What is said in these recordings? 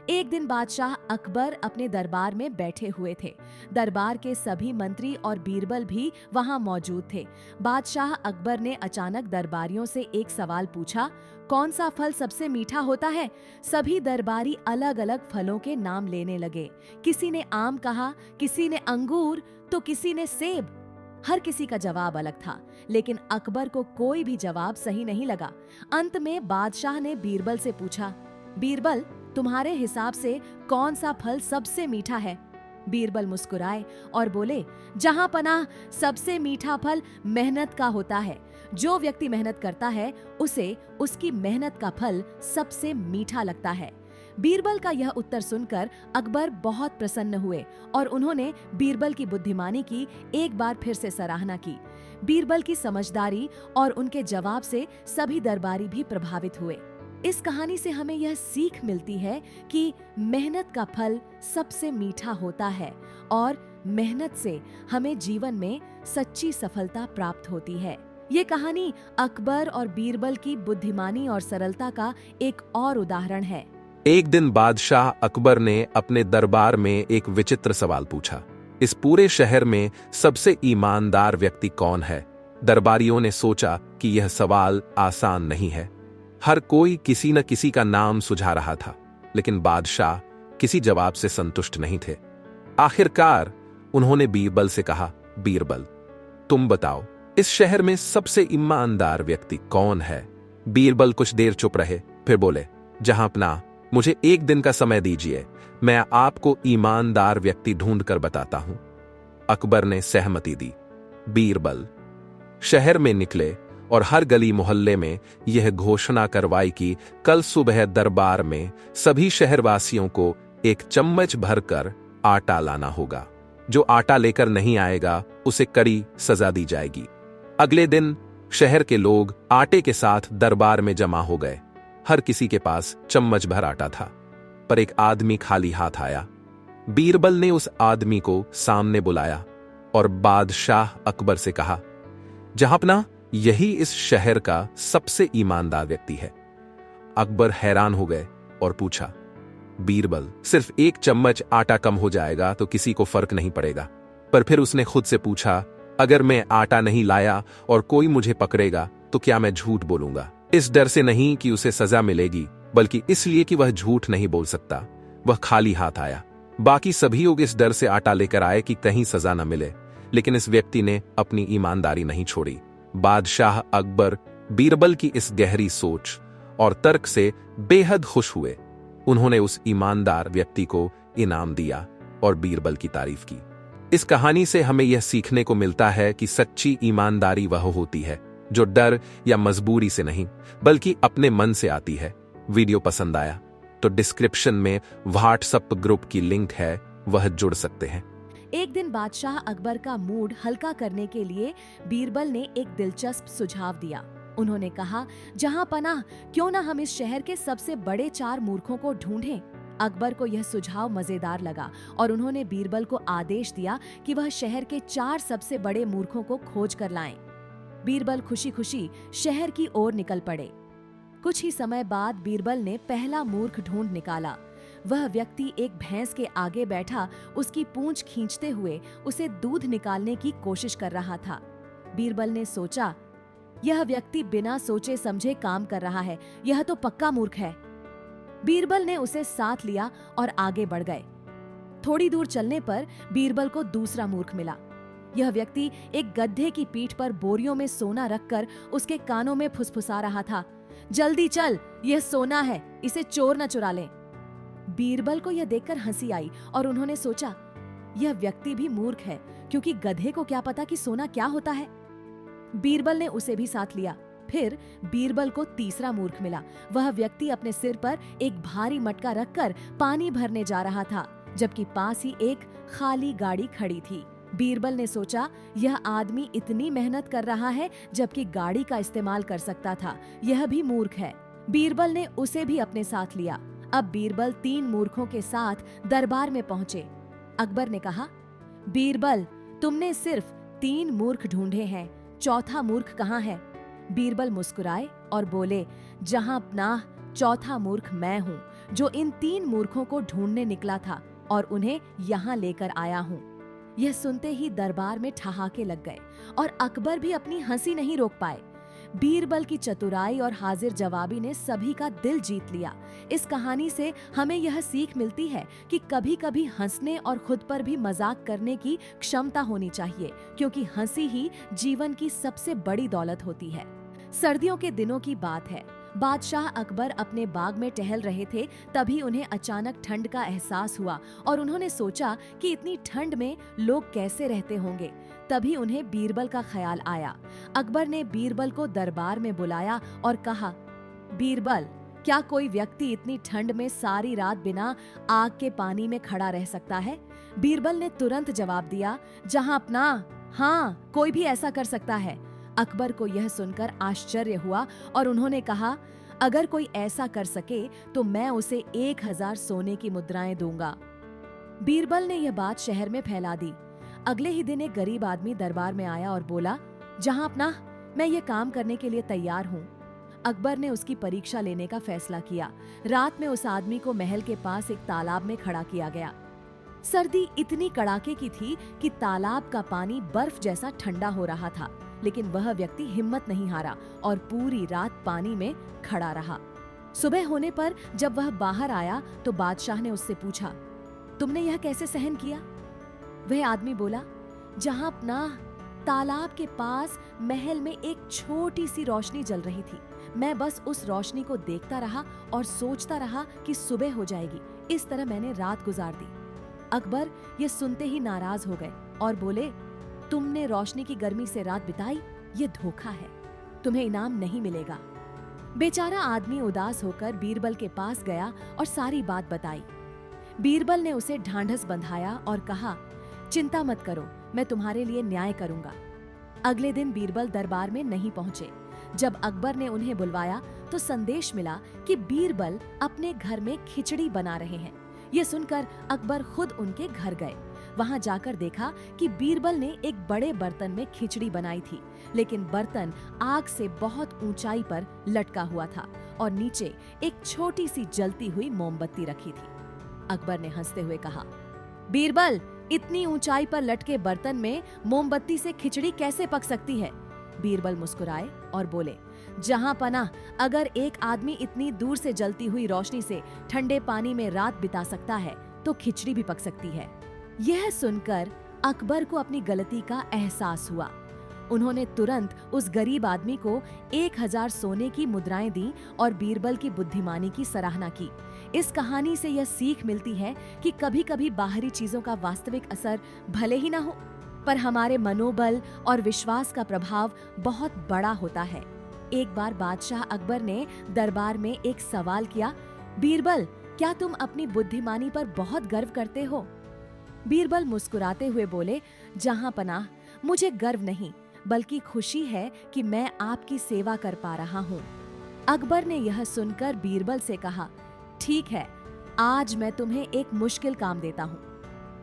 एक दिन बादशाह अकबर अपने दरबार में बैठे हुए थे। दरबार के सभी मंत्री और बीरबल भी वहां मौजूद थे। बादशाह अकबर ने अचानक दरबारियों से एक सवाल पूछा, कौन सा फल सबसे मीठा होता है? सभी दरबारी अलग अलग फलों के नाम लेने लगे। किसी ने आम कहा, किसी ने अंगूर, तो किसी ने सेब। हर किसी का जवाब अलग था, लेकिन अकबर को कोई भी जवाब सही नहीं लगा। अंत में बादशाह ने बीरबल से पूछा, बीरबल, तुम्हारे हिसाब से कौन सा फल सबसे मीठा है? बीरबल मुस्कुराए और बोले, जहां पनाह, सबसे मीठा फल मेहनत का होता है। जो व्यक्ति मेहनत करता है उसे उसकी मेहनत का फल सबसे मीठा लगता है। बीरबल का यह उत्तर सुनकर अकबर बहुत प्रसन्न हुए और उन्होंने बीरबल की बुद्धिमानी की एक बार फिर से सराहना की। बीरबल की समझदारी और उनके जवाब से सभी दरबारी भी प्रभावित हुए। इस कहानी से हमें यह सीख मिलती है कि मेहनत का फल सबसे मीठा होता है और मेहनत से हमें जीवन में सच्ची सफलता प्राप्त होती है। ये कहानी अकबर और बीरबल की बुद्धिमानी और सरलता का एक और उदाहरण है। एक दिन बादशाह अकबर ने अपने दरबार में एक विचित्र सवाल पूछा, इस पूरे शहर में सबसे ईमानदार व्यक्ति कौन है? दरबारियों ने सोचा कि यह सवाल आसान नहीं है। हर कोई किसी न किसी का नाम सुझा रहा था, लेकिन बादशाह किसी जवाब से संतुष्ट नहीं थे। आखिरकार उन्होंने बीरबल से कहा, बीरबल, तुम बताओ, इस शहर में सबसे ईमानदार व्यक्ति कौन है? बीरबल कुछ देर चुप रहे, फिर बोले, जहांपनाह, मुझे एक दिन का समय दीजिए, मैं आपको ईमानदार व्यक्ति ढूंढ कर बताता हूं। अकबर ने सहमति दी। बीरबल शहर में निकले और हर गली मोहल्ले में यह घोषणा करवाई कि कल सुबह दरबार में सभी शहरवासियों को एक चम्मच भरकर आटा लाना होगा। जो आटा लेकर नहीं आएगा उसे कड़ी सजा दी जाएगी। अगले दिन शहर के लोग आटे के साथ दरबार में जमा हो गए। हर किसी के पास चम्मच भर आटा था, पर एक आदमी खाली हाथ आया। बीरबल ने उस आदमी को सामने बुलाया और बादशाह अकबर से कहा, जहांपनाह, यही इस शहर का सबसे ईमानदार व्यक्ति है। अकबर हैरान हो गए और पूछा, बीरबल, सिर्फ एक चम्मच आटा कम हो जाएगा तो किसी को फर्क नहीं पड़ेगा। पर फिर उसने खुद से पूछा, अगर मैं आटा नहीं लाया और कोई मुझे पकड़ेगा तो क्या मैं झूठ बोलूंगा? इस डर से नहीं कि उसे सजा मिलेगी, बल्कि इसलिए कि वह झूठ नहीं बोल सकता। वह खाली हाथ आया। बाकी सभी लोग इस डर से आटा लेकर आए कि कहीं सजा न मिले, लेकिन इस व्यक्ति ने अपनी ईमानदारी नहीं छोड़ी। बादशाह अकबर बीरबल की इस गहरी सोच और तर्क से बेहद खुश हुए। उन्होंने उस ईमानदार व्यक्ति को इनाम दिया और बीरबल की तारीफ की। इस कहानी से हमें यह सीखने को मिलता है कि सच्ची ईमानदारी वह होती है जो डर या मजबूरी से नहीं, बल्कि अपने मन से आती है। वीडियो पसंद आया तो डिस्क्रिप्शन में व्हाट्सएप ग्रुप की लिंक है, वह जुड़ सकते हैं। एक दिन बादशाह अकबर का मूड हल्का करने के लिए बीरबल ने एक दिलचस्प सुझाव दिया। उन्होंने कहा, जहां पनाह, क्यों ना हम इस शहर के सबसे बड़े 4 मूर्खों को ढूंढें। अकबर को यह सुझाव मजेदार लगा और उन्होंने बीरबल को आदेश दिया कि वह शहर के 4 सबसे बड़े मूर्खों को खोज कर लाएं। बीरबल खुशी खुशी शहर की ओर निकल पड़े। कुछ ही समय बाद बीरबल ने पहला मूर्ख ढूंढ निकाला। वह व्यक्ति एक भैंस के आगे बैठा उसकी पूंछ खींचते हुए उसे दूध निकालने की कोशिश कर रहा था। बीरबल ने सोचा, यह व्यक्ति बिना सोचे समझे काम कर रहा है, यह तो पक्का मूर्ख है। बीरबल ने उसे साथ लिया और आगे बढ़ गए। थोड़ी दूर चलने पर बीरबल को दूसरा मूर्ख मिला। यह व्यक्ति एक गधे की पीठ पर बोरियों में सोना रखकर उसके कानों में फुसफुसा रहा था, जल्दी चल, यह सोना है, इसे चोर न चुरा लें। बीरबल को यह देखकर हंसी आई और उन्होंने सोचा, यह व्यक्ति भी मूर्ख है, क्योंकि गधे को क्या पता कि सोना क्या होता है। बीरबल ने उसे भी साथ लिया। फिर बीरबल को तीसरा मूर्ख मिला। वह व्यक्ति अपने सिर पर एक भारी मटका रखकर पानी भरने जा रहा था, जबकि पास ही एक खाली गाड़ी खड़ी थी। बीरबल ने सोचा, यह आदमी इतनी मेहनत कर रहा है जबकि गाड़ी का इस्तेमाल कर सकता था, यह भी मूर्ख है। बीरबल ने उसे भी अपने साथ लिया। अब बीरबल 3 मूर्खों के साथ दरबार में पहुंचे। अकबर ने कहा, बीरबल, तुमने सिर्फ 3 मूर्ख ढूंढे हैं, चौथा मूर्ख कहाँ है? बीरबल मुस्कुराए और बोले, जहां पनाह, चौथा मूर्ख मैं हूँ। जो इन 3 मूर्खों को ढूंढने निकला था और उन्हें यहाँ लेकर आया हूँ। यह सुनते ही दरबार में ठहाके लग गए और अकबर भी अपनी हंसी नहीं रोक पाए। बीरबल की चतुराई और हाजिर जवाबी ने सभी का दिल जीत लिया। इस कहानी से हमें यह सीख मिलती है कि कभी-कभी हंसने और खुद पर भी मजाक करने की क्षमता होनी चाहिए, क्योंकि हंसी ही जीवन की सबसे बड़ी दौलत होती है। सर्दियों के दिनों की बात है। बादशाह अकबर अपने बाग में टहल रहे थे, तभी उन्हें अचानक ठंड का एहसास हुआ और उन्होंने सोचा कि इतनी ठंड में लोग कैसे रहते होंगे। तभी उन्हें बीरबल का ख्याल आया। अकबर ने बीरबल को दरबार में बुलाया और कहा, बीरबल, क्या कोई व्यक्ति इतनी ठंड में सारी रात बिना आग के पानी में खड़ा रह सकता है? बीरबल ने तुरंत जवाब दिया, जहां अपना, हाँ, कोई भी ऐसा कर सकता है। अकबर को यह सुनकर आश्चर्य हुआ और उन्होंने कहा, अगर कोई ऐसा कर सके तो मैं उसे 1000 सोने की मुद्राएं दूंगा। बीरबल ने यह बात शहर में फैला दी। अगले ही दिन एक गरीब आदमी दरबार में आया और बोला, जहां अपना, मैं ये काम करने के लिए तैयार हूँ। अकबर ने उसकी परीक्षा लेने का फैसला किया। रात में उस आदमी को महल के पास एक तालाब में खड़ा किया गया। सर्दी इतनी कड़ाके की थी कि तालाब का पानी बर्फ जैसा ठंडा हो रहा था, लेकिन वह व्यक्ति हिम्मत नहीं हारा और पूरी रात पानी में खड़ा रहा। सुबह होने पर जब वह बाहर आया तो बादशाह ने उससे पूछा, तुमने यह कैसे सहन किया? वह आदमी बोला, जहां अपना, तालाब के पास महल में एक छोटी सी रोशनी जल रही थी। मैं बस उस रोशनी को देखता रहा और सोचता रहा कि सुबह हो जाएगी। इस तरह मैंने रात गुजार दी। अकबर ये सुनते ही नाराज हो गए और बोले, तुमने रोशनी की गर्मी से रात बिताई, ये धोखा है, तुम्हें इनाम नहीं मिलेगा। बेचारा आदमी उदास होकर बीरबल के पास गया और सारी बात बताई। बीरबल ने उसे ढांढस बंधाया और कहा, चिंता मत करो, मैं तुम्हारे लिए न्याय करूंगा। अगले दिन बीरबल दरबार में नहीं पहुंचे। जब अकबर ने उन्हें बुलवाया तो संदेश मिला कि बीरबल अपने घर में खिचड़ी बना रहे हैं। ये सुनकर अकबर खुद उनके घर गए। वहां जाकर देखा कि बीरबल ने एक बड़े बर्तन में खिचड़ी बनाई थी, लेकिन बर्तन आग से बहुत ऊंचाई पर लटका हुआ था और नीचे एक छोटी सी जलती हुई मोमबत्ती रखी थी। अकबर ने हंसते हुए कहा, बीरबल, इतनी ऊंचाई पर लटके बर्तन में मोमबत्ती से खिचड़ी कैसे पक सकती है? बीरबल मुस्कुराए और बोले, जहां पनाह, अगर एक आदमी इतनी दूर से जलती हुई रोशनी से ठंडे पानी में रात बिता सकता है तो खिचड़ी भी पक सकती है। यह सुनकर अकबर को अपनी गलती का एहसास हुआ। उन्होंने तुरंत उस गरीब आदमी को 1000 सोने की मुद्राएं दी और बीरबल की बुद्धिमानी की सराहना की। इस कहानी से यह सीख मिलती है कि कभी-कभी बाहरी चीजों का वास्तविक असर भले ही ना हो, पर हमारे मनोबल और विश्वास का प्रभाव बहुत बड़ा होता है। एक बार बादशाह अकबर ने दरबार में एक सवाल किया, बीरबल, क्या तुम अपनी बुद्धिमानी पर बहुत गर्व करते हो? बीरबल मुस्कुराते हुए बोले, जहां पनाह, मुझे गर्व नहीं बल्कि खुशी है कि मैं आपकी सेवा कर पा रहा हूँ। अकबर ने यह सुनकर बीरबल से कहा, ठीक है, आज मैं तुम्हें एक मुश्किल काम देता हूँ।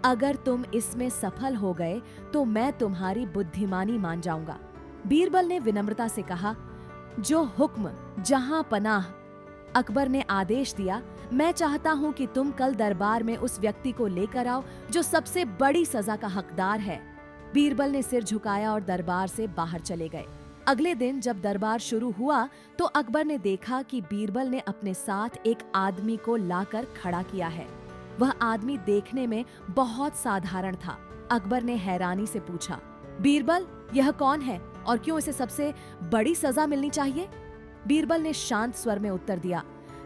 अगर तुम इसमें सफल हो गए तो मैं तुम्हारी बुद्धिमानी मान जाऊंगा। बीरबल ने विनम्रता से कहा, जो हुक्म जहां पनाह। अकबर ने आदेश दिया, मैं चाहता हूं कि तुम कल दरबार में उस व्यक्ति को लेकर आओ जो सबसे बड़ी सजा का हकदार है। बीरबल ने सिर झुकाया और दरबार से बाहर चले गए। अगले दिन जब दरबार शुरू हुआ तो अकबर ने देखा कि बीरबल ने अपने साथ एक आदमी को लाकर खड़ा किया है। वह आदमी देखने में बहुत साधारण था। अकबर ने हैरानी से पूछा, बीरबल, यह कौन है और क्यों इसे सबसे बड़ी सजा मिलनी चाहिए? बीरबल ने शांत स्वर में उत्तर दिया,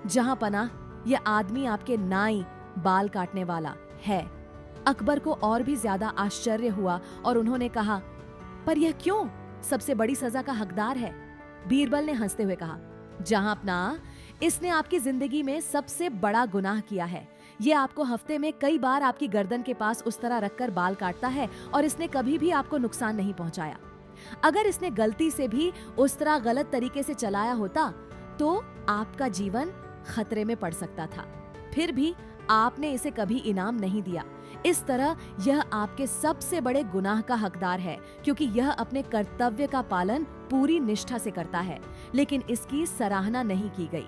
जहां पनाह, यह आदमी आपके नाई बाल काटने वाला है। अकबर को और भी ज्यादा आश्चर्य हुआ और उन्होंने कहा, पर यह क्यों सबसे बड़ी सजा का हकदार है? बीरबल ने हंसते हुए कहा, जहां अपना, इसने आपकी जिंदगी में सबसे बड़ा गुनाह किया है। ये आपको हफ्ते में कई बार आपकी गर्दन के पास उस तरह रखकर बाल काटता है और इसने कभी भी आपको नुकसान नहीं पहुंचाया। अगर इसने गलती से भी उस तरह गलत तरीके से चलाया होता तो आपका जीवन खतरे में पड़ सकता था। फिर भी आपने इसे कभी इनाम नहीं दिया। इस तरह यह आपके सबसे बड़े गुनाह का हकदार है, क्योंकि यह अपने कर्तव्य का पालन पूरी निष्ठा से करता है, लेकिन इसकी सराहना नहीं की गई।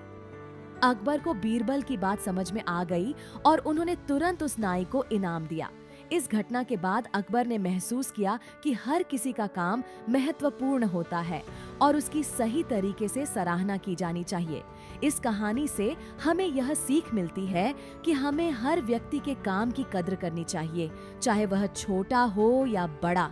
अकबर को बीरबल की बात समझ में आ गई और उन्होंने तुरंत उस नाई को इनाम दिया। इस घटना के बाद अकबर ने महसूस किया कि हर किसी का काम महत्वपूर्ण होता है और उसकी सही तरीके से सराहना की जानी चाहिए। इस कहानी से हमें यह सीख मिलती है कि हमें हर व्यक्ति के काम की कद्र करनी चाहिए, चाहे वह छोटा हो या बड़ा।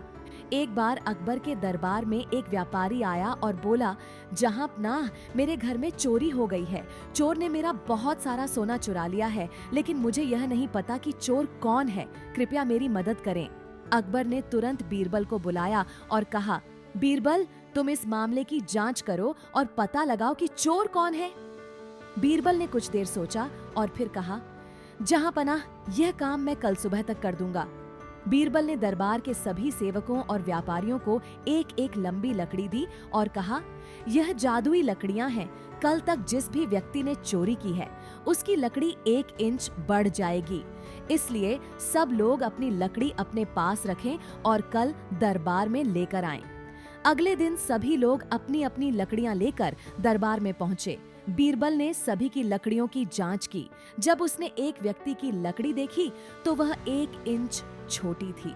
एक बार अकबर के दरबार में एक व्यापारी आया और बोला, जहांपनाह, मेरे घर में चोरी हो गई है। चोर ने मेरा बहुत सारा सोना चुरा लिया है, लेकिन मुझे यह नहीं पता कि चोर कौन है। कृपया मेरी मदद करें। अकबर ने तुरंत बीरबल को बुलाया और कहा, बीरबल, तुम इस मामले की जांच करो और पता लगाओ कि चोर कौन है। बीरबल ने कुछ देर सोचा और फिर कहा, जहांपनाह, यह काम मैं कल सुबह तक कर दूंगा। बीरबल ने दरबार के सभी सेवकों और व्यापारियों को एक एक लंबी लकड़ी दी और कहा, यह जादुई लकड़ियां हैं। कल तक जिस भी व्यक्ति ने चोरी की है उसकी लकड़ी 1 इंच बढ़ जाएगी। इसलिए सब लोग अपनी लकड़ी अपने पास रखें और कल दरबार में लेकर आएं। अगले दिन सभी लोग अपनी अपनी लकड़ियां लेकर दरबार में पहुंचे। बीरबल ने सभी की लकड़ियों की जांच की। जब उसने एक व्यक्ति की लकड़ी देखी तो वह 1 इंच छोटी थी।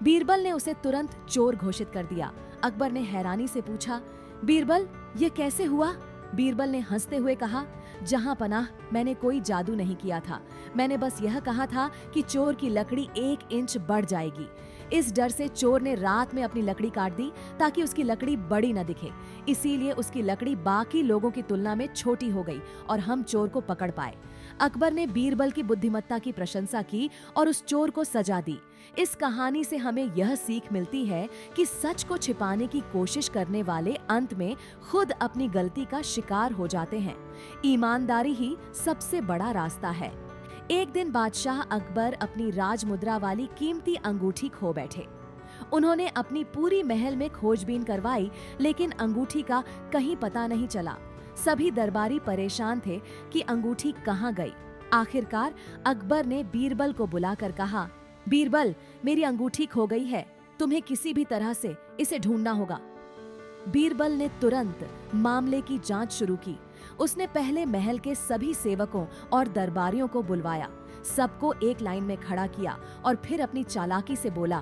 बीरबल ने उसे तुरंत चोर घोषित कर दिया। अकबर ने हैरानी से पूछा, बीरबल, ये कैसे हुआ? बीरबल ने हंसते हुए कहा, जहांपनाह, मैंने कोई जादू नहीं किया था। मैंने बस यह कहा था कि चोर की लकड़ी 1 इंच बढ़ जाएगी। इस डर से चोर ने रात में अपनी लकड़ी काट दी ताकि उसकी लकड़ी बड़ी न दिखे। इसीलिए उसकी लकड़ी बाकी लोगों की तुलना में छोटी हो गई और हम चोर को पकड़ पाए। अकबर ने बीरबल की बुद्धिमत्ता की प्रशंसा की और उस चोर को सजा दी। इस कहानी से हमें यह सीख मिलती है कि सच को छिपाने की कोशिश करने वाले अंत में खुद अपनी गलती का शिकार हो जाते हैं। ईमानदारी ही सबसे बड़ा रास्ता है। एक दिन बादशाह अकबर अपनी राजमुद्रा वाली कीमती अंगूठी खो बैठे। उन्होंने अपनी पूरी महल में खोजबीन करवाई, लेकिन अंगूठी का कहीं पता नहीं चला। सभी दरबारी परेशान थे कि अंगूठी कहाँ गई। आखिरकार अकबर ने बीरबल को बुलाकर कहा, बीरबल, मेरी अंगूठी खो गई है। तुम्हें किसी भी तरह से इसे ढूंढना होगा। बीरबल ने तुरंत मामले की जांच शुरू की। उसने पहले महल के सभी सेवकों और दरबारियों को बुलवाया, सबको एक लाइन में खड़ा किया और फिर अपनी चालाकी से बोला,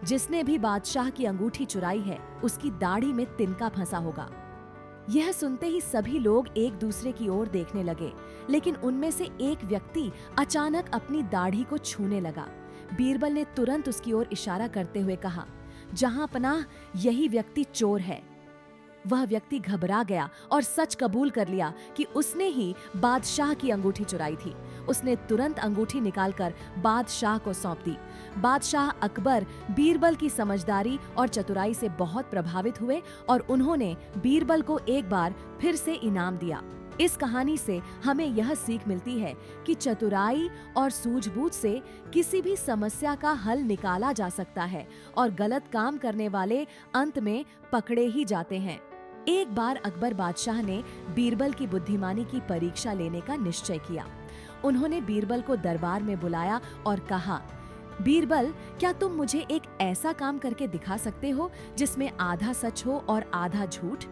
जिसने भी बादशाह की अंगूठी चुराई है उसकी दाढ़ी में तिनका फंसा होगा। यह सुनते ही सभी लोग एक दूसरे की ओर देखने लगे, लेकिन उनमें से एक व्यक्ति अचानक अपनी दाढ़ी को छूने लगा। बीरबल ने तुरंत उसकी ओर इशारा करते हुए कहा, जहांपनाह, यही व्यक्ति चोर है। वह व्यक्ति घबरा गया और सच कबूल कर लिया कि उसने ही बादशाह की अंगूठी चुराई थी। उसने तुरंत अंगूठी निकालकर बादशाह को सौंप दी। बादशाह अकबर बीरबल की समझदारी और चतुराई से बहुत प्रभावित हुए और उन्होंने बीरबल को एक बार फिर से इनाम दिया। इस कहानी से हमें यह सीख मिलती है कि चतुराई और सूझबूझ से किसी भी समस्या का हल निकाला जा सकता है और गलत काम करने वाले अंत में पकड़े ही जाते हैं। एक बार अकबर बादशाह ने बीरबल की बुद्धिमानी की परीक्षा लेने का निश्चय किया। उन्होंने बीरबल को दरबार में बुलाया और कहा, बीरबल, क्या तुम मुझे एक ऐसा काम करके दिखा सकते हो जिसमें आधा सच हो और आधा झूठ?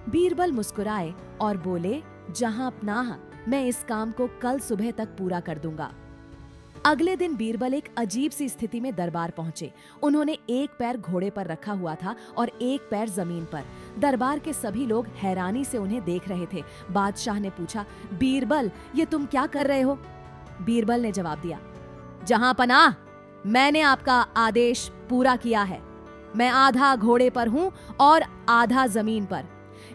बीरबल मुस्कुराए और बोले, जहांपनाह, मैं इस काम को कल सुबह तक पूरा कर दूंगा। अगले दिन बीरबल एक अजीब सी स्थिति में दरबार पहुंचे। उन्होंने एक पैर घोड़े पर रखा हुआ था और एक पैर जमीन पर। दरबार के सभी लोग हैरानी से उन्हें देख रहे थे। बादशाह ने पूछा, बीरबल, ये तुम क्या कर रहे हो? बीरबल ने जवाब दिया, जहांपनाह, मैंने आपका आदेश पूरा किया है। मैं आधा घोड़े पर हूँ और आधा जमीन पर,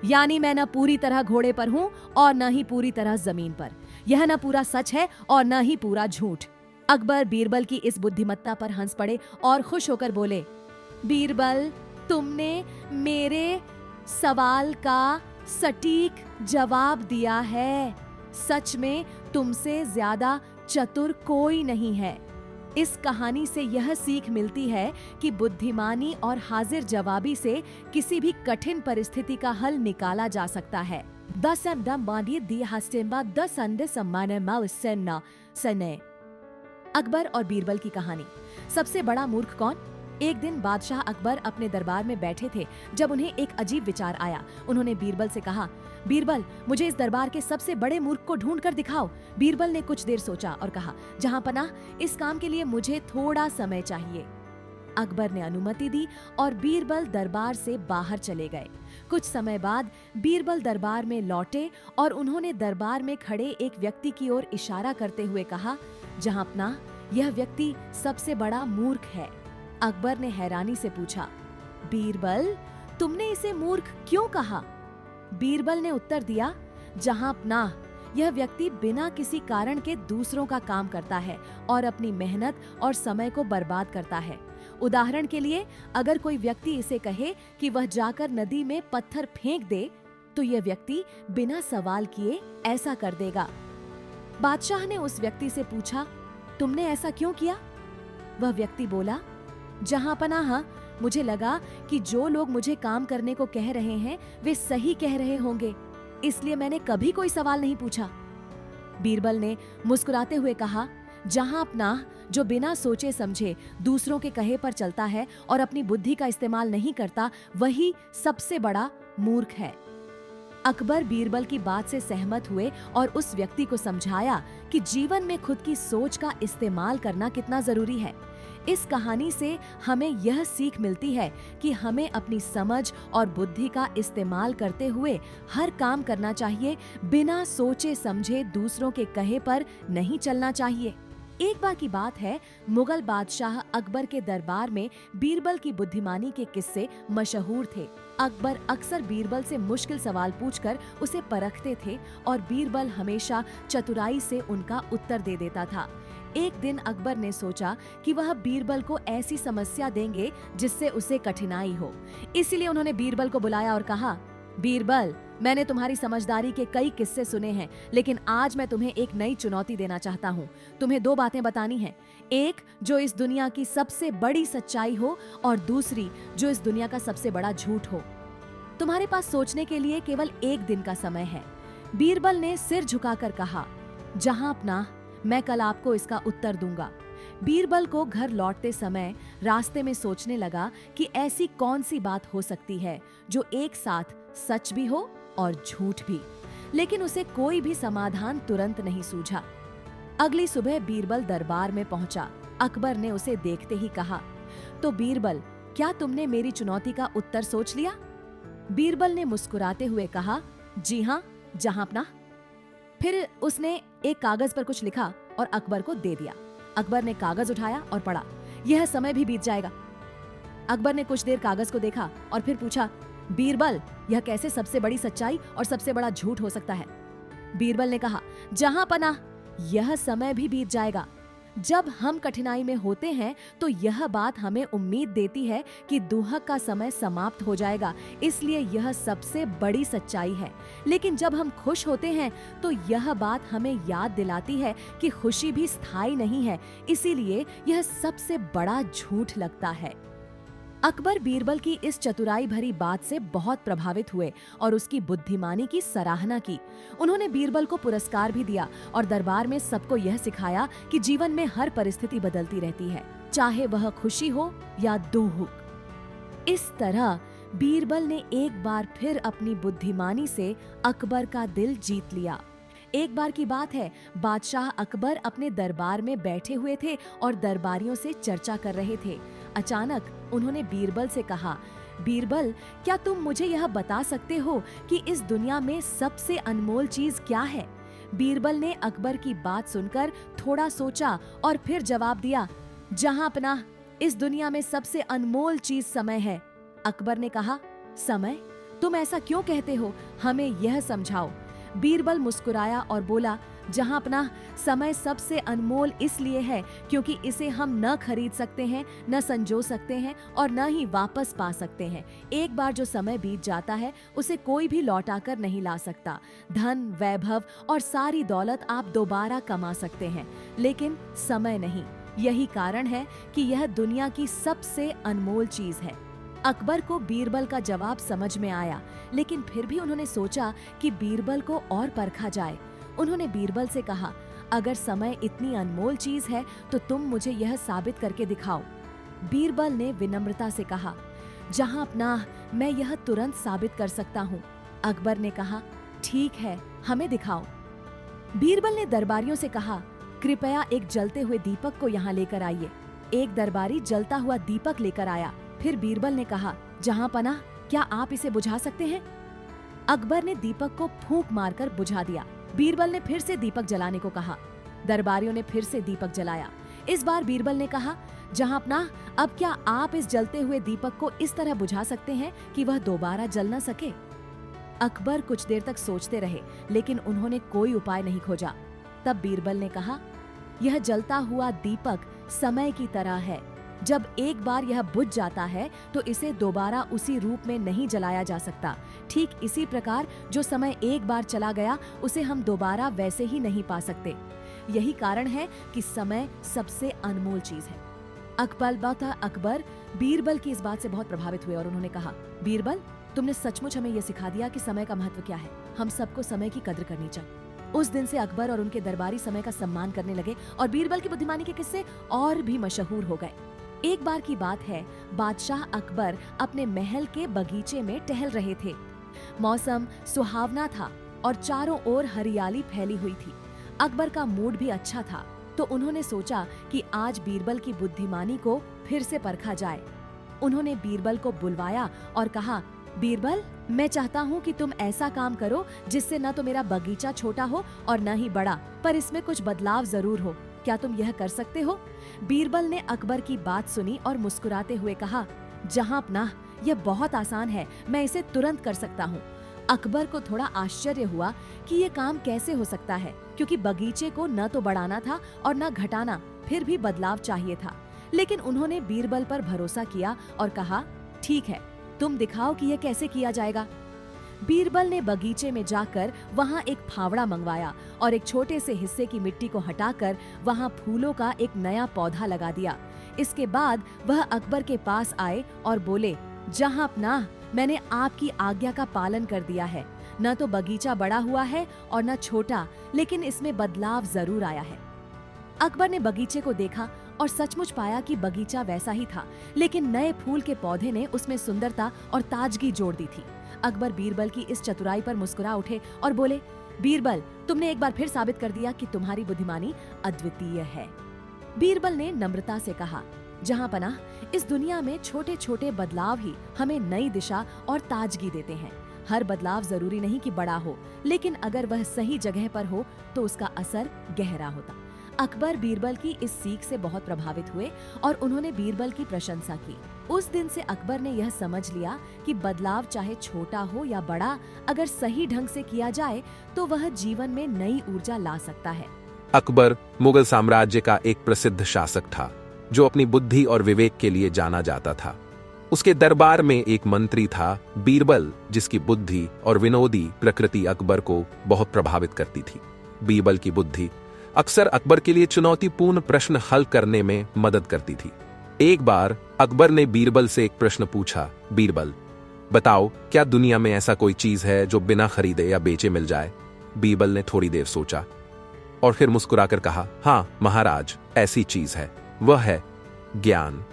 यानी मैं न पूरी तरह घोड़े पर हूँ और न ही पूरी तरह जमीन पर। यह न पूरा सच है और न ही पूरा झूठ। अकबर बीरबल की इस बुद्धिमत्ता पर हंस पड़े और खुश होकर बोले, बीरबल, तुमने मेरे सवाल का सटीक जवाब दिया है। सच में तुमसे ज्यादा चतुर कोई नहीं है। इस कहानी से यह सीख मिलती है कि बुद्धिमानी और हाजिर जवाबी से किसी भी कठिन परिस्थिति का हल निकाला जा सकता है। अकबर और बीरबल की कहानी। सबसे बड़ा मूर्ख कौन? एक दिन बादशाह अकबर अपने दरबार में बैठे थे जब उन्हें एक अजीब विचार आया। उन्होंने बीरबल से कहा, बीरबल, मुझे इस दरबार के सबसे बड़े मूर्ख को ढूंढ कर दिखाओ। बीरबल ने कुछ देर सोचा और कहा, जहां पनाह, इस काम के लिए मुझे थोड़ा समय चाहिए। अकबर ने अनुमति दी और बीरबल दरबार से बाहर चले गए। कुछ समय बाद बीरबल दरबार में लौटे और उन्होंने दरबार में खड़े एक व्यक्ति की ओर इशारा करते हुए कहा, जहां पनाह, यह व्यक्ति सबसे बड़ा मूर्ख है। अकबर ने हैरानी से पूछा, बीरबल, तुमने इसे मूर्ख क्यों कहा? बीरबल ने उत्तर दिया, जहां पनाह, यह व्यक्ति बिना किसी कारण के दूसरों का काम करता है और अपनी मेहनत और समय को बर्बाद करता है। उदाहरण के लिए, अगर कोई व्यक्ति इसे कहे कि वह जाकर नदी में पत्थर फेंक दे, तो यह व्यक्ति बिना सवाल किए ऐसा कर देगा। बादशाह ने उस व्यक्ति से पूछा, तुमने ऐसा क्यों किया? वह व्यक्ति बोला, जहां पनाह, मुझे लगा कि जो लोग मुझे काम करने को कह रहे हैं वे सही कह रहे होंगे, इसलिए मैंने कभी कोई सवाल नहीं पूछा। बीरबल ने मुस्कुराते हुए कहा, जहां पनाह, जो बिना सोचे समझे दूसरों के कहे पर चलता है और अपनी बुद्धि का इस्तेमाल नहीं करता, वही सबसे बड़ा मूर्ख है। अकबर बीरबल की बात से सहमत हुए और उस व्यक्ति को समझाया कि जीवन में खुद की सोच का इस्तेमाल करना कितना जरूरी है। इस कहानी से हमें यह सीख मिलती है कि हमें अपनी समझ और बुद्धि का इस्तेमाल करते हुए हर काम करना चाहिए, बिना सोचे समझे दूसरों के कहे पर नहीं चलना चाहिए। एक बार की बात है, मुगल बादशाह अकबर के दरबार में बीरबल की बुद्धिमानी के किस्से मशहूर थे। अकबर अक्सर बीरबल से मुश्किल सवाल पूछकर उसे परखते थे और बीरबल हमेशा चतुराई से उनका उत्तर दे देता था। एक दिन अकबर ने सोचा कि वह बीरबल को ऐसी समस्या देंगे जिससे उसे कठिनाई हो। इसीलिए उन्होंने बीरबल को बुलाया और कहा, बीरबल, मैंने तुम्हारी समझदारी के कई किस्से सुने हैं, लेकिन आज मैं तुम्हें एक नई चुनौती देना चाहता हूँ। तुम्हें दो बातें बतानी हैं, एक जो इस दुनिया की सबसे बड़ी सच्चाई हो और दूसरी जो इस दुनिया का सबसे बड़ा झूठ हो। तुम्हारे पास सोचने के लिए केवल एक दिन का समय है। बीरबल ने सिर झुकाकर कहा, जहां पनाह, मैं कल आपको इसका उत्तर दूंगा। बीरबल को घर लौटते समय रास्ते में सोचने लगा कि ऐसी कौन सी बात हो सकती है जो एक साथ सच भी हो और झूठ भी, लेकिन उसे कोई भी समाधान तुरंत नहीं सूझा। अगली सुबह बीरबल दरबार में पहुंचा। अकबर ने उसे देखते ही कहा, तो बीरबल, क्या तुमने मेरी चुनौती का उत्तर सोच लिया? बीरबल ने मुस्कुराते हुए कहा, जी हाँ, जहां पनाह। फिर उसने एक कागज पर कुछ लिखा और अकबर को दे दिया। अकबर ने कागज उठाया और पढ़ा, यह समय भी बीत जाएगा। अकबर ने कुछ देर कागज को देखा और फिर पूछा, बीरबल, यह कैसे सबसे बड़ी सच्चाई और सबसे बड़ा झूठ हो सकता है? बीरबल ने कहा, जहां पनाह, यह समय भी बीत जाएगा। जब हम कठिनाई में होते हैं तो यह बात हमें उम्मीद देती है कि दुहक का समय समाप्त हो जाएगा, इसलिए यह सबसे बड़ी सच्चाई है। लेकिन जब हम खुश होते हैं तो यह बात हमें याद दिलाती है कि खुशी भी स्थायी नहीं है, इसीलिए यह सबसे बड़ा झूठ लगता है। अकबर बीरबल की इस चतुराई भरी बात से बहुत प्रभावित हुए और उसकी बुद्धिमानी की सराहना की। उन्होंने बीरबल को पुरस्कार भी दिया और दरबार में सबको यह सिखाया कि जीवन में हर परिस्थिति बदलती रहती है, चाहे वह खुशी हो या दुख। इस तरह बीरबल ने एक बार फिर अपनी बुद्धिमानी से अकबर का दिल जीत लिया। एक बार की बात है, बादशाह अकबर अपने दरबार में बैठे हुए थे और दरबारियों से चर्चा कर रहे थे। अचानक उन्होंने बीरबल से कहा, बीरबल, क्या तुम मुझे यह बता सकते हो कि इस दुनिया में सबसे अनमोल चीज क्या है? बीरबल ने अकबर की बात सुनकर थोड़ा सोचा और फिर जवाब दिया, जहां पनाह, इस दुनिया में सबसे अनमोल चीज समय है। अकबर ने कहा, समय? तुम ऐसा क्यों कहते हो? हमें यह समझाओ। बीरबल मुस्कुराया और बोला, जहां पनाह, समय सबसे अनमोल इसलिए है क्योंकि इसे हम न खरीद सकते हैं, न संजो सकते हैं और न ही वापस पा सकते हैं। एक बार जो समय बीत जाता है उसे कोई भी लौटा कर नहीं ला सकता। धन, वैभव और सारी दौलत आप दोबारा कमा सकते हैं, लेकिन समय नहीं। यही कारण है कि यह दुनिया की सबसे अनमोल चीज है। अकबर को बीरबल का जवाब समझ में आया, लेकिन फिर भी उन्होंने सोचा कि बीरबल को और परखा जाए। उन्होंने बीरबल से कहा, अगर समय इतनी अनमोल चीज है तो तुम मुझे यह साबित करके दिखाओ। बीरबल ने विनम्रता से कहा, जहां पनाह, मैं यह तुरंत साबित कर सकता हूँ। अकबर ने कहा, ठीक है, हमें दिखाओ। बीरबल ने दरबारियों से कहा, कृपया एक जलते हुए दीपक को यहाँ लेकर आइए। एक दरबारी जलता हुआ दीपक लेकर आया। फिर बीरबल ने कहा, जहां पनाह, क्या आप इसे बुझा सकते हैं? अकबर ने दीपक को फूंक मारकर बुझा दिया। बीरबल ने फिर से दीपक जलाने को कहा। दरबारियों ने फिर से दीपक जलाया। इस बार बीरबल ने कहा, जहां पनाह, अब क्या आप इस जलते हुए दीपक को इस तरह बुझा सकते हैं कि वह दोबारा जल न सके? अकबर कुछ देर तक सोचते रहे, लेकिन उन्होंने कोई उपाय नहीं खोजा। तब बीरबल ने कहा, यह जलता हुआ दीपक समय की तरह है। जब एक बार यह बुझ जाता है तो इसे दोबारा उसी रूप में नहीं जलाया जा सकता। ठीक इसी प्रकार जो समय एक बार चला गया उसे हम दोबारा वैसे ही नहीं पा सकते। यही कारण है कि समय सबसे अनमोल चीज है। अकबर बीरबल की इस बात से बहुत प्रभावित हुए और उन्होंने कहा, बीरबल, तुमने सचमुच हमें यह सिखा दिया कि समय का महत्व क्या है। हम सबको समय की कद्र करनी चाहिए। उस दिन से अकबर और उनके दरबारी समय का सम्मान करने लगे और बीरबल की बुद्धिमानी के किस्से और भी मशहूर हो गए। एक बार की बात है, बादशाह अकबर अपने महल के बगीचे में टहल रहे थे। मौसम सुहावना था और चारों ओर हरियाली फैली हुई थी। अकबर का मूड भी अच्छा था, तो उन्होंने सोचा कि आज बीरबल की बुद्धिमानी को फिर से परखा जाए। उन्होंने बीरबल को बुलवाया और कहा, बीरबल, मैं चाहता हूँ कि तुम ऐसा काम करो जिससे न तो मेरा बगीचा छोटा हो और न ही बड़ा, पर इसमें कुछ बदलाव जरूर हो। क्या तुम यह कर सकते हो? बीरबल ने अकबर की बात सुनी और मुस्कुराते हुए कहा, जहां पनाह, यह बहुत आसान है, मैं इसे तुरंत कर सकता हूँ। अकबर को थोड़ा आश्चर्य हुआ कि ये काम कैसे हो सकता है, क्योंकि बगीचे को न तो बढ़ाना था और न घटाना, फिर भी बदलाव चाहिए था। लेकिन उन्होंने बीरबल पर भरोसा किया और कहा, ठीक है, तुम दिखाओ कि यह कैसे किया जाएगा। बीरबल ने बगीचे में जाकर वहां एक फावड़ा मंगवाया और एक छोटे से हिस्से की मिट्टी को हटाकर वहां फूलों का एक नया पौधा लगा दिया। इसके बाद वह अकबर के पास आए और बोले, जहां पनाह, मैंने आपकी आज्ञा का पालन कर दिया है। न तो बगीचा बड़ा हुआ है और न छोटा, लेकिन इसमें बदलाव जरूर आया है। अकबर ने बगीचे को देखा और सचमुच पाया कि बगीचा वैसा ही था, लेकिन नए फूल के पौधे ने उसमें सुंदरता और ताजगी जोड़ दी थी। अकबर बीरबल की इस चतुराई पर मुस्कुरा उठे और बोले, बीरबल, तुमने एक बार फिर साबित कर दिया कि तुम्हारी बुद्धिमानी अद्वितीय है। बीरबल ने नम्रता से कहा, जहां पनाह, इस दुनिया में छोटे छोटे बदलाव ही हमें नई दिशा और ताजगी देते हैं। हर बदलाव जरूरी नहीं कि बड़ा हो, लेकिन अगर वह सही जगह पर हो तो उसका असर गहरा होता। अकबर बीरबल की इस सीख से बहुत प्रभावित हुए और उन्होंने बीरबल की प्रशंसा की। उस दिन से अकबर ने यह समझ लिया कि बदलाव चाहे छोटा हो या बड़ा, अगर सही ढंग से किया जाए तो वह जीवन में नई ऊर्जा ला सकता है। अकबर मुगल साम्राज्य का एक प्रसिद्ध शासक था जो अपनी बुद्धि और विवेक के लिए जाना जाता था। उसके दरबार में एक मंत्री था, बीरबल, जिसकी बुद्धि और विनोदी प्रकृति अकबर को बहुत प्रभावित करती थी। बीरबल की बुद्धि अक्सर अकबर के लिए चुनौतीपूर्ण प्रश्न हल करने में मदद करती थी। एक बार अकबर ने बीरबल से एक प्रश्न पूछा, बीरबल, बताओ, क्या दुनिया में ऐसा कोई चीज है जो बिना खरीदे या बेचे मिल जाए? बीरबल ने थोड़ी देर सोचा और फिर मुस्कुराकर कहा, हाँ महाराज, ऐसी चीज है। वह है ज्ञान।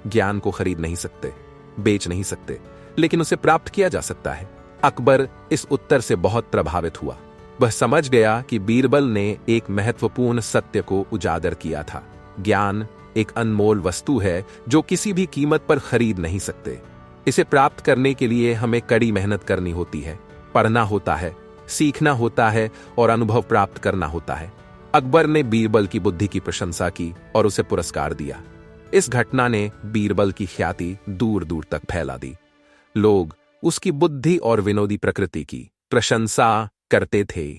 ज्ञान को खरीद नहीं सकते, बेच नहीं सकते, लेकिन उसे प्राप्त किया जा सकता है। अकबर इस उत्तर से बहुत प्रभावित हुआ। वह समझ गया कि बीरबल ने एक महत्वपूर्ण सत्य को उजागर किया था। ज्ञान एक अनमोल वस्तु है जो किसी भी कीमत पर खरीद नहीं सकते। इसे प्राप्त करने के लिए हमें कड़ी मेहनत करनी होती है, पढ़ना होता है, सीखना होता है और अनुभव प्राप्त करना होता है। अकबर ने बीरबल की बुद्धि की प्रशंसा की और उसे पुरस्कार दिया। इस घटना ने बीरबल की ख्याति दूर दूर तक फैला दी। लोग उसकी बुद्धि और विनोदी प्रकृति की प्रशंसा करते थे।